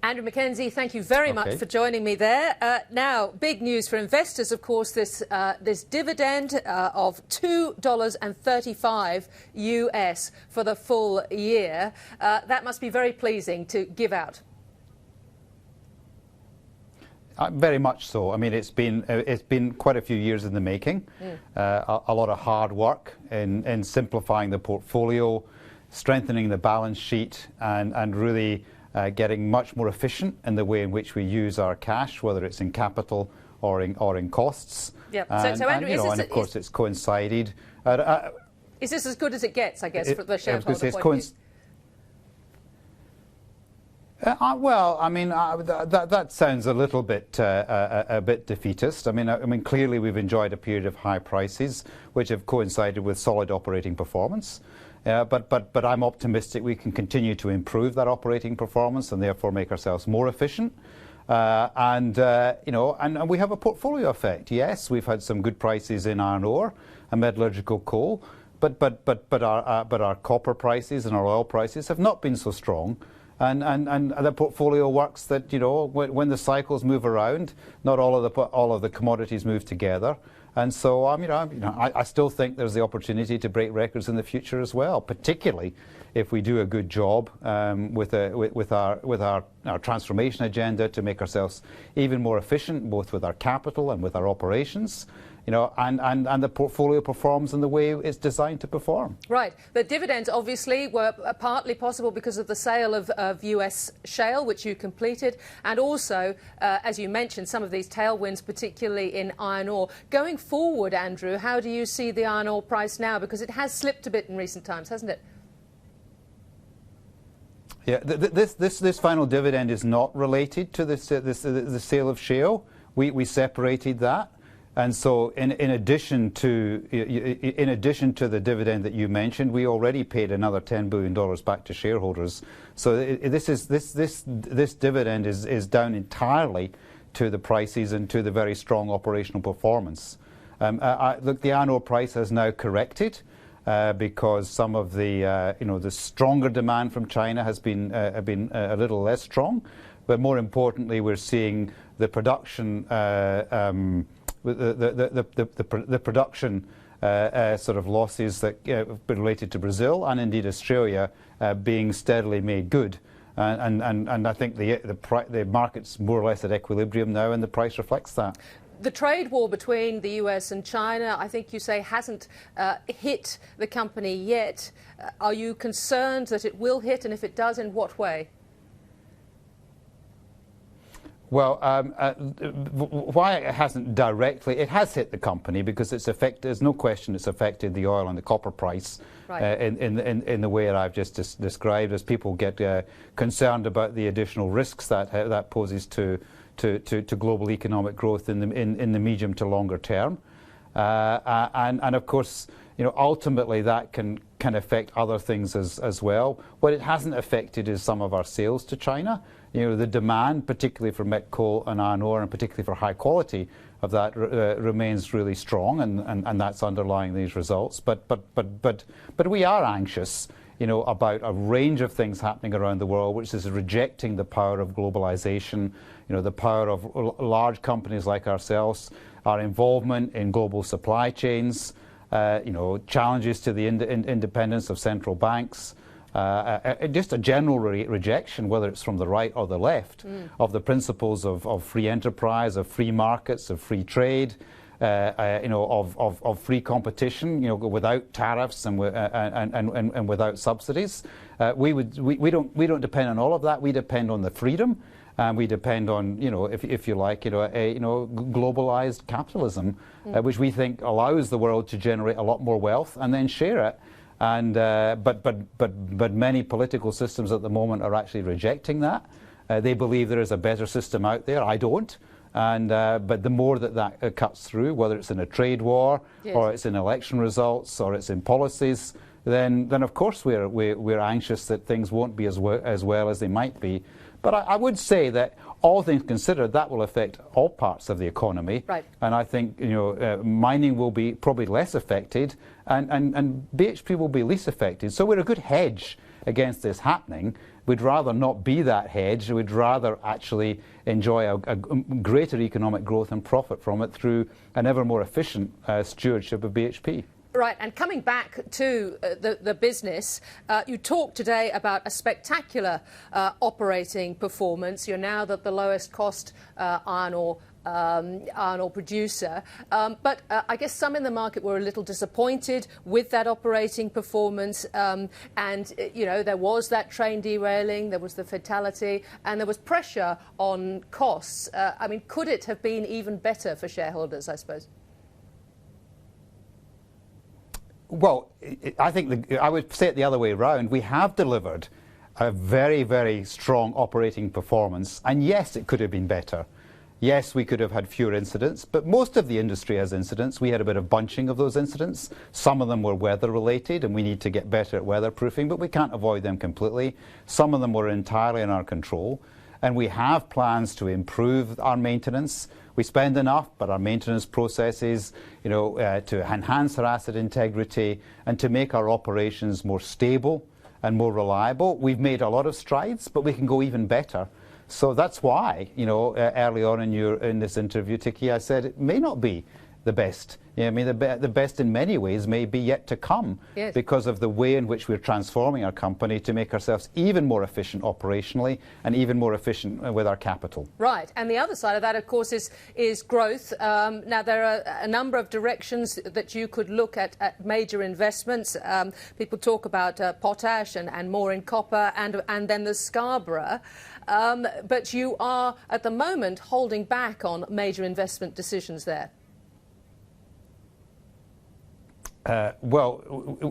Andrew Mackenzie, thank you very much for joining me there. Now, big news for investors, of course, this dividend of $2.35 US for the full year. That must be very pleasing to give out. Very much so. I mean, it's been quite a few years in the making. A lot of hard work in simplifying the portfolio, strengthening the balance sheet, and really getting much more efficient in the way in which we use our cash, whether it's in capital or in costs. Yep. So Andrew, and of course, it's coincided. Is this as good as it gets, I guess, for the shareholder point of view? Well, I mean, that sounds a little bit a bit defeatist. I mean, clearly we've enjoyed a period of high prices, which have coincided with solid operating performance. But I'm optimistic we can continue to improve that operating performance and therefore make ourselves more efficient. And we have a portfolio effect. Yes, we've had some good prices in iron ore and metallurgical coal, but our copper prices and our oil prices have not been so strong. And the portfolio works that, when the cycles move around, not all of the commodities move together. And so I still think there's the opportunity to break records in the future as well, particularly if we do a good job with our transformation agenda to make ourselves even more efficient, both with our capital and with our operations. And the portfolio performs in the way it's designed to perform. Right. The dividends obviously were partly possible because of the sale of US shale, which you completed, and also, as you mentioned, some of these tailwinds, particularly in iron ore. Going forward, Andrew, how do you see the iron ore price now? Because it has slipped a bit in recent times, hasn't it? Yeah, this final dividend is not related to the sale of shale. We separated that. And so, in addition to the dividend that you mentioned, we already paid another $10 billion back to shareholders. So this dividend is down entirely to the prices and to the very strong operational performance. Look, the iron ore price has now corrected because some of the stronger demand from China has been a little less strong, but more importantly, we're seeing the production. The production sort of losses that have been related to Brazil and indeed Australia being steadily made good, and I think the market's more or less at equilibrium now, and the price reflects that. The trade war between the US and China, I think you say, hasn't hit the company yet. Are you concerned that it will hit, and if it does, in what way? Well, why it hasn't directly, it has hit the company because there's no question it's affected the oil and the copper price in the way that I've just described, as people get concerned about the additional risks that poses to global economic growth in the medium to longer term. And of course, ultimately that can affect other things as well. What it hasn't affected is some of our sales to China. The demand, particularly for met coal and iron ore, and particularly for high quality of that, remains really strong, and that's underlying these results. But we are anxious, about a range of things happening around the world, which is rejecting the power of globalization, the power of large companies like ourselves, our involvement in global supply chains, challenges to the independence of central banks. Just a general rejection, whether it's from the right or the left, of the principles of free enterprise, of free markets, of free trade, of free competition, without tariffs and without subsidies. We don't depend on all of that. We depend on the freedom, and we depend on, if you like, globalized capitalism, which we think allows the world to generate a lot more wealth and then share it. And but many political systems at the moment are actually rejecting that. They believe there is a better system out there. I don't. And but the more that cuts through, whether it's in a trade war, or it's in election results, or it's in policies, then of course we're anxious that things won't be as well as they might be. But I would say that all things considered, that will affect all parts of the economy. Right. And I think mining will be probably less affected, and BHP will be least affected. So we're a good hedge against this happening. We'd rather not be that hedge. We'd rather actually enjoy a greater economic growth and profit from it through an ever more efficient stewardship of BHP. Right, and coming back to the business, you talked today about a spectacular operating performance. You're now the lowest cost iron ore producer. But I guess some in the market were a little disappointed with that operating performance. And, you know, there was that train derailing, there was the fatality, and there was pressure on costs. I mean, could it have been even better for shareholders, I suppose? Well, I think I would say it the other way around. We have delivered a very, very strong operating performance. And yes, it could have been better. Yes, we could have had fewer incidents, but most of the industry has incidents. We had a bit of bunching of those incidents. Some of them were weather-related, and we need to get better at weatherproofing, but we can't avoid them completely. Some of them were entirely in our control, and we have plans to improve our maintenance. We spend enough, but our maintenance processes, you know, to enhance our asset integrity and to make our operations more stable and more reliable. We've made a lot of strides, but we can go even better. So that's why, you know, early on in this interview, Tiki, I said it may not be the best. Yeah, I mean, the best in many ways may be yet to come, yes, because of the way in which we're transforming our company to make ourselves even more efficient operationally and even more efficient with our capital. Right, and the other side of that, of course, is growth. Now, there are a number of directions that you could look at major investments. People talk about potash and more in copper and then the Scarborough. But you are, at the moment, holding back on major investment decisions there. Well,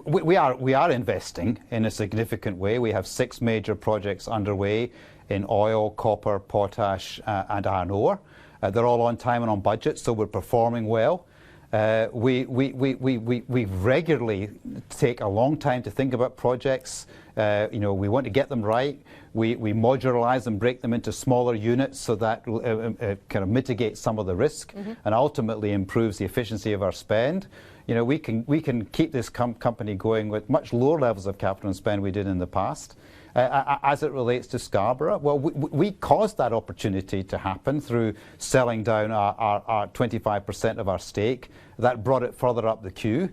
we are investing in a significant way. We have 6 major projects underway in oil, copper, potash and iron ore. They're all on time and on budget, so we're performing well. We regularly take a long time to think about projects. You know, we want to get them right. We modularize them, break them into smaller units so that kind of mitigates some of the risk and ultimately improves the efficiency of our spend. You know, we can keep this company going with much lower levels of capital and spend we did in the past. As it relates to Scarborough, well, we caused that opportunity to happen through selling down our 25% of our stake. That brought it further up the queue.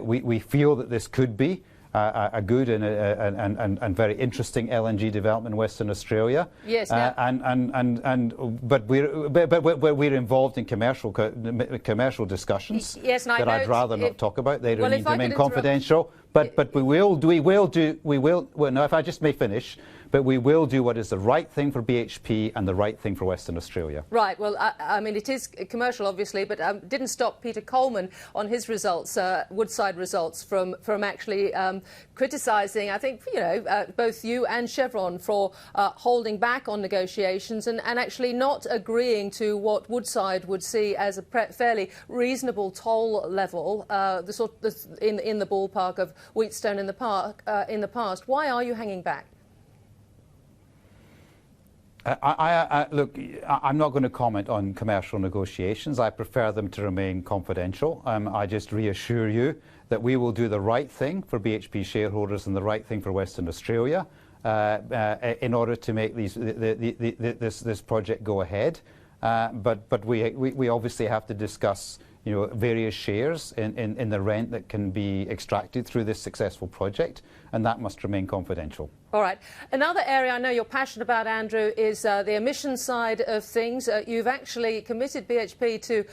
We feel that this could be a good and very interesting LNG development in Western Australia. Yes. But we're involved in commercial discussions that I'd rather not talk about. They don't need to remain confidential. But we will do. Well, no, if I just may finish. But we will do what is the right thing for BHP and the right thing for Western Australia. Right. Well, I mean, it is commercial, obviously, but didn't stop Peter Coleman on his results, Woodside results, from actually criticising, I think, you know, both you and Chevron for holding back on negotiations and actually not agreeing to what Woodside would see as a fairly reasonable toll level, in the ballpark of Wheatstone in the past. Why are you hanging back? Look, I'm not going to comment on commercial negotiations. I prefer them to remain confidential. I just reassure you that we will do the right thing for BHP shareholders and the right thing for Western Australia in order to make this project go ahead. But we obviously have to discuss, you know, various shares in the rent that can be extracted through this successful project, and that must remain confidential. All right. Another area I know you're passionate about, Andrew, is the emissions side of things. You've actually committed BHP to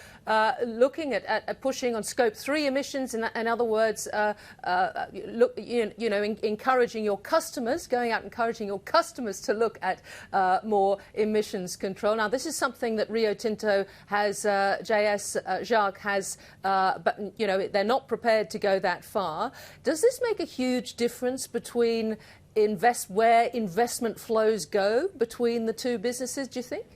looking at pushing on Scope 3 emissions. In other words, encouraging your customers, going out encouraging your customers to look at more emissions control. Now, this is something that Rio Tinto has, Jacques has, but, you know, they're not prepared to go that far. Does this make a huge difference between where investment flows go between the two businesses, do you think?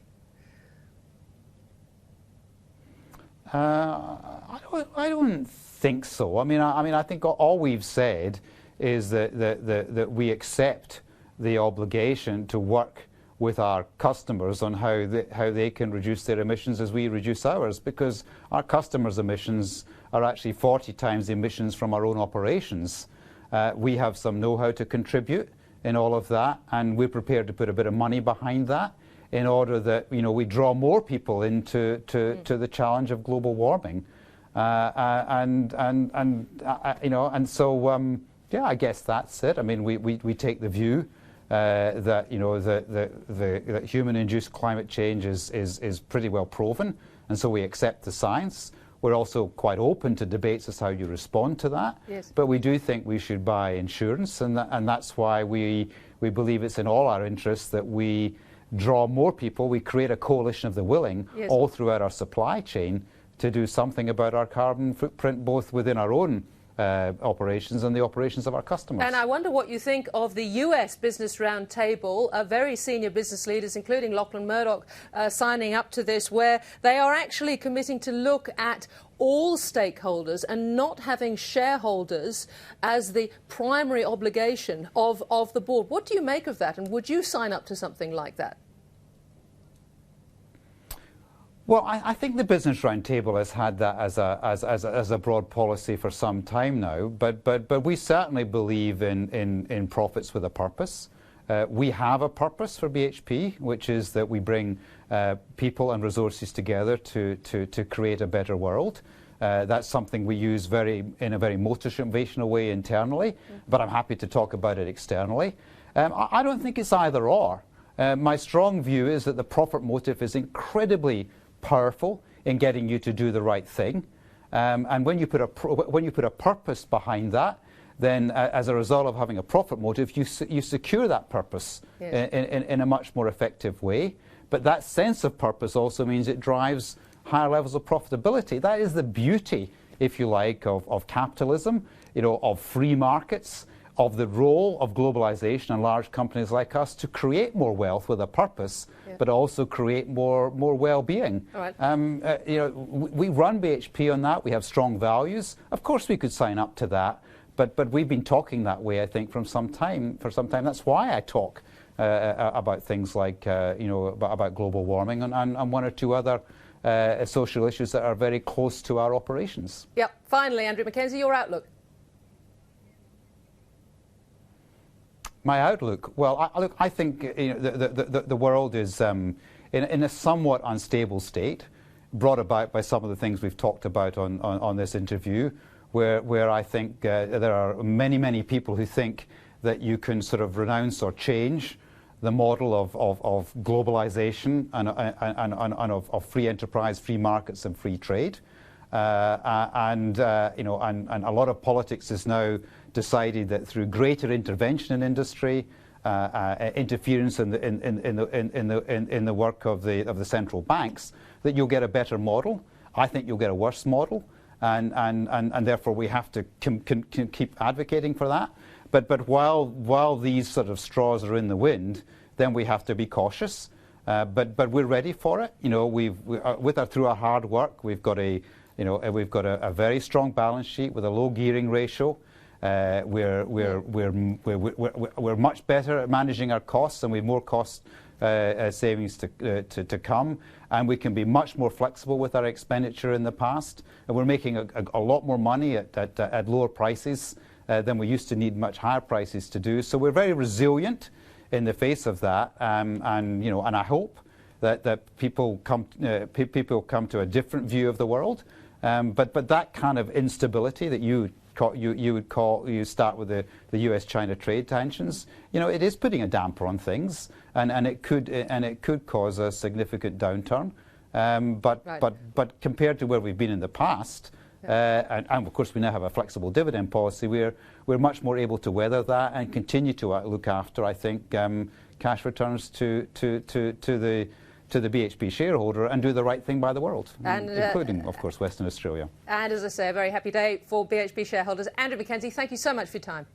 I don't think so. I mean, I think all we've said is that we accept the obligation to work with our customers on how they can reduce their emissions as we reduce ours, because our customers' emissions are actually 40 times the emissions from our own operations. We have some know-how to contribute in all of that, and we're prepared to put a bit of money behind that in order that we draw more people into the challenge of global warming, and so yeah, I guess that's it. I mean, we take the view that that human-induced climate change is pretty well proven, and so we accept the science. We're also quite open to debates as how you respond to that. Yes. But we do think we should buy insurance, and that's why we believe it's in all our interests that we draw more people. We create a coalition of the willing, yes, all throughout our supply chain to do something about our carbon footprint, both within our own operations and the operations of our customers. And I wonder what you think of the US Business Roundtable, very senior business leaders, including Lachlan Murdoch, signing up to this, where they are actually committing to look at all stakeholders and not having shareholders as the primary obligation of the board. What do you make of that, and would you sign up to something like that? Well, I think the Business Roundtable has had that as a broad policy for some time now, but we certainly believe in profits with a purpose. We have a purpose for BHP, which is that we bring people and resources together to create a better world. That's something we use in a very motivational way internally, but I'm happy to talk about it externally. I don't think it's either or. My strong view is that the profit motive is incredibly powerful in getting you to do the right thing, and when you put a purpose behind that, then as a result of having a profit motive, you secure that purpose, yes, in a much more effective way. But that sense of purpose also means it drives higher levels of profitability. That is the beauty, if you like, of capitalism, of free markets, of the role of globalization and large companies like us to create more wealth with a purpose, yeah, but also create more well-being. All right. We run BHP on that. We have strong values. Of course, we could sign up to that, but we've been talking that way, I think, for some time. That's why I talk about things like about global warming and one or two other social issues that are very close to our operations. Yep. Finally, Andrew Mackenzie, your outlook. My outlook? Well, I think the world is in a somewhat unstable state, brought about by some of the things we've talked about on this interview, where I think there are many people who think that you can sort of renounce or change the model of globalization and of free enterprise, free markets and free trade. And a lot of politics is now decided that through greater intervention in industry, interference in the work of the central banks, that you'll get a better model. I think you'll get a worse model, and therefore we have to keep advocating for that. But while these sort of straws are in the wind, then we have to be cautious. But we're ready for it. Through our hard work, we've got a very strong balance sheet with a low gearing ratio. We're much better at managing our costs, and we have more cost savings to come, and we can be much more flexible with our expenditure in the past, and we're making a lot more money at lower prices than we used to need much higher prices to do. So we're very resilient in the face of that, and I hope that people come to a different view of the world. But that kind of instability that you start with the US-China trade tensions, it is putting a damper on things, and it could cause a significant downturn. But compared to where we've been in the past, and of course we now have a flexible dividend policy, we're much more able to weather that and continue to look after, I think, cash returns to the BHP shareholder and do the right thing by the world, including, of course, Western Australia. And as I say, a very happy day for BHP shareholders. Andrew Mackenzie, thank you so much for your time.